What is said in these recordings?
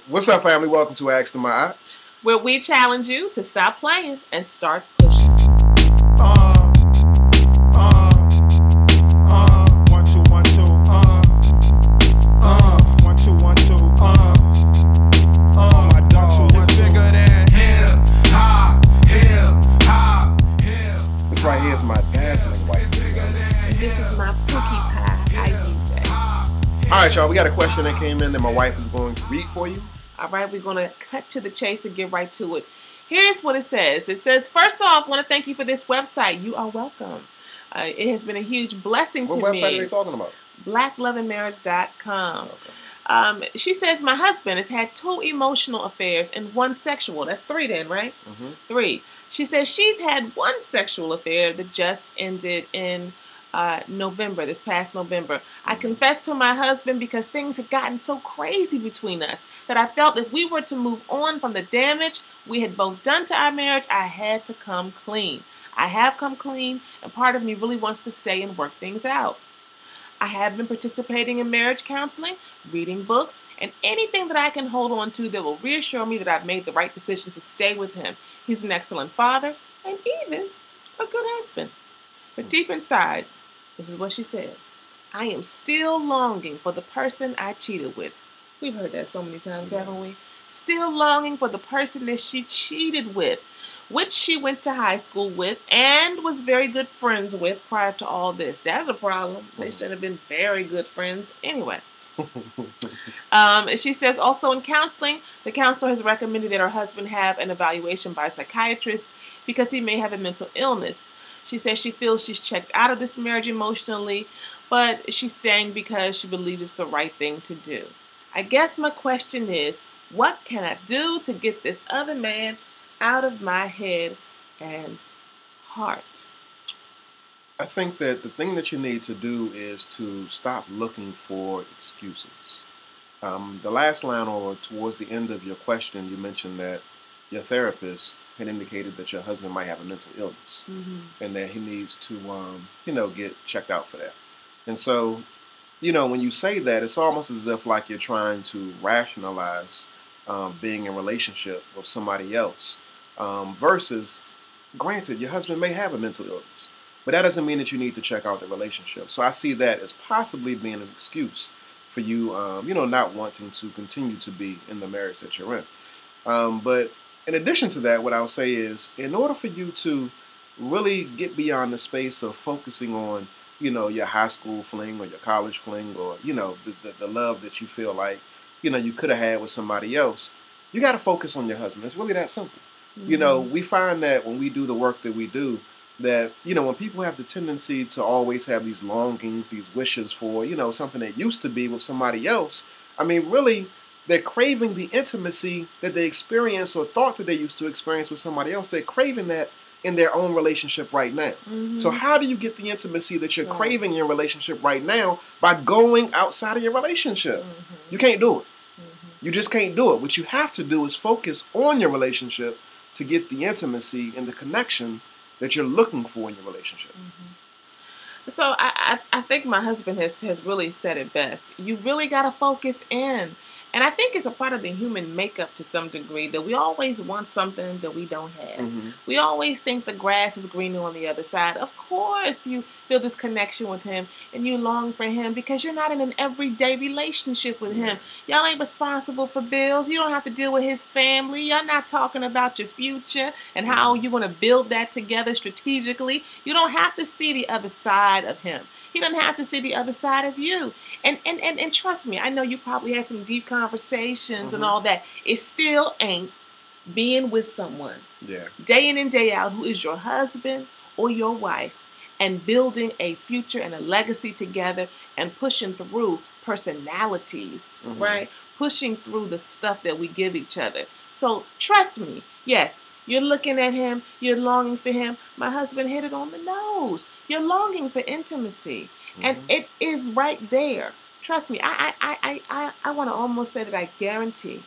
What's up, family? Welcome to Ask My Odds, where we challenge you to stop playing and start pushing. 1 2 1 2 1 2 1 2 my ducks is bigger than hip hop. This right here is my dazzling white. And this is my cookie pie. I use it. All right, y'all. We got a question that came in that my wife is going to read for you. All right, we're going to cut to the chase and get right to it. Here's what it says. It says, first off, I want to thank you for this website. You are welcome. It has been a huge blessing to me. What website are they talking about? BlackLoveandMarriage.com. Okay. She says, my husband has had 2 emotional affairs and 1 sexual. That's 3 then, right? Mm-hmm. 3. She says she's had 1 sexual affair that just ended in November, this past November. I confessed to my husband because things had gotten so crazy between us that I felt if we were to move on from the damage we had both done to our marriage, I had to come clean. I have come clean, and part of me really wants to stay and work things out. I have been participating in marriage counseling, reading books, and anything that I can hold on to that will reassure me that I've made the right decision to stay with him. He's an excellent father and even a good husband. But deep inside, this is what she says, I am still longing for the person I cheated with. We've heard that so many times, haven't we? Still longing for the person that she cheated with, which she went to high school with and was very good friends with prior to all this. That's a problem. They should have been very good friends anyway. She says also in counseling, the counselor has recommended that her husband have an evaluation by a psychiatrist because he may have a mental illness. She says she feels she's checked out of this marriage emotionally, but she's staying because she believes it's the right thing to do. I guess my question is, what can I do to get this other man out of my head and heart? I think that the thing that you need to do is to stop looking for excuses. The last line or towards the end of your question, you mentioned that your therapist had indicated that your husband might have a mental illness and that he needs to, get checked out for that. And so, when you say that, it's almost as if like you're trying to rationalize being in a relationship with somebody else versus, granted, your husband may have a mental illness, but that doesn't mean that you need to check out the relationship. So I see that as possibly being an excuse for you, not wanting to continue to be in the marriage that you're in. But in addition to that, what I'll say is, in order for you to really get beyond the space of focusing on, your high school fling or your college fling or, the love that you feel like, you could have had with somebody else, you got to focus on your husband. It's really that simple. We find that when we do the work that we do, that, when people have the tendency to always have these longings, these wishes for, something that used to be with somebody else, I mean, really, they're craving the intimacy that they experienced or thought that they used to experience with somebody else. They're craving that in their own relationship right now. So how do you get the intimacy that you're craving in your relationship right now? By going outside of your relationship. You can't do it. You just can't do it. What you have to do is focus on your relationship to get the intimacy and the connection that you're looking for in your relationship. So I think my husband has really said it best. You really got to focus in. And I think it's a part of the human makeup to some degree that we always want something that we don't have. We always think the grass is greener on the other side. Of course you feel this connection with him and you long for him because you're not in an everyday relationship with him. Y'all ain't responsible for bills. You don't have to deal with his family. Y'all not talking about your future and how you want to build that together strategically. You don't have to see the other side of him. He doesn't have to see the other side of you. And trust me, I know you probably had some deep conversations and all that. It still ain't being with someone day in and day out who is your husband or your wife and building a future and a legacy together and pushing through personalities, right? Pushing through the stuff that we give each other. So trust me, yes, you're looking at him. You're longing for him. My husband hit it on the nose. You're longing for intimacy. And it is right there. Trust me. I want to almost say that I guarantee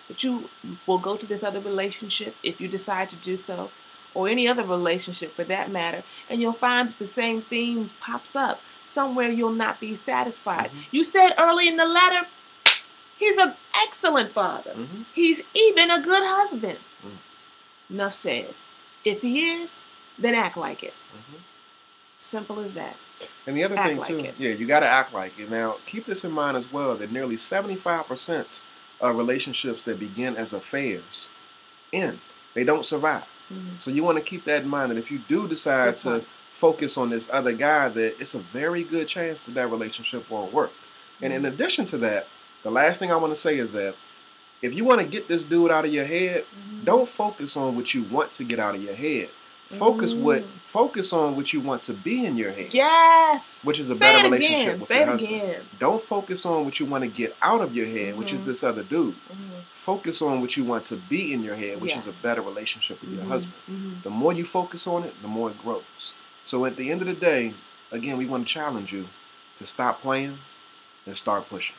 that you will go to this other relationship if you decide to do so, or any other relationship for that matter, and you'll find that the same theme pops up. Somewhere you'll not be satisfied. You said early in the letter, He's an excellent father. Mm-hmm. He's even a good husband. Mm. Enough said. If he is, then act like it. Mm-hmm. Simple as that. And the other Act thing like too, it. yeah, you got to act like it. Now, keep this in mind as well that nearly 75% of relationships that begin as affairs end. They don't survive. Mhm. So you want to keep that in mind that if you do decide Good to point. focus on this other guy, that it's a very good chance that that relationship won't work. And in Mhm. addition to that, the last thing I want to say is that if you want to get this dude out of your head, Mhm. don't focus on what you want to get out of your head. Focus on what you want to be in your head, Yes. which is a Say better it relationship again. with Say your it husband. again. Don't focus on what you want to get out of your head, which is Mhm. this other dude. Mhm. Focus on what you want to be in your head, which is Yes. a better relationship with your Mhm. husband. Mhm. The more you focus on it, the more it grows. So at the end of the day, again, we want to challenge you to stop playing and start pushing.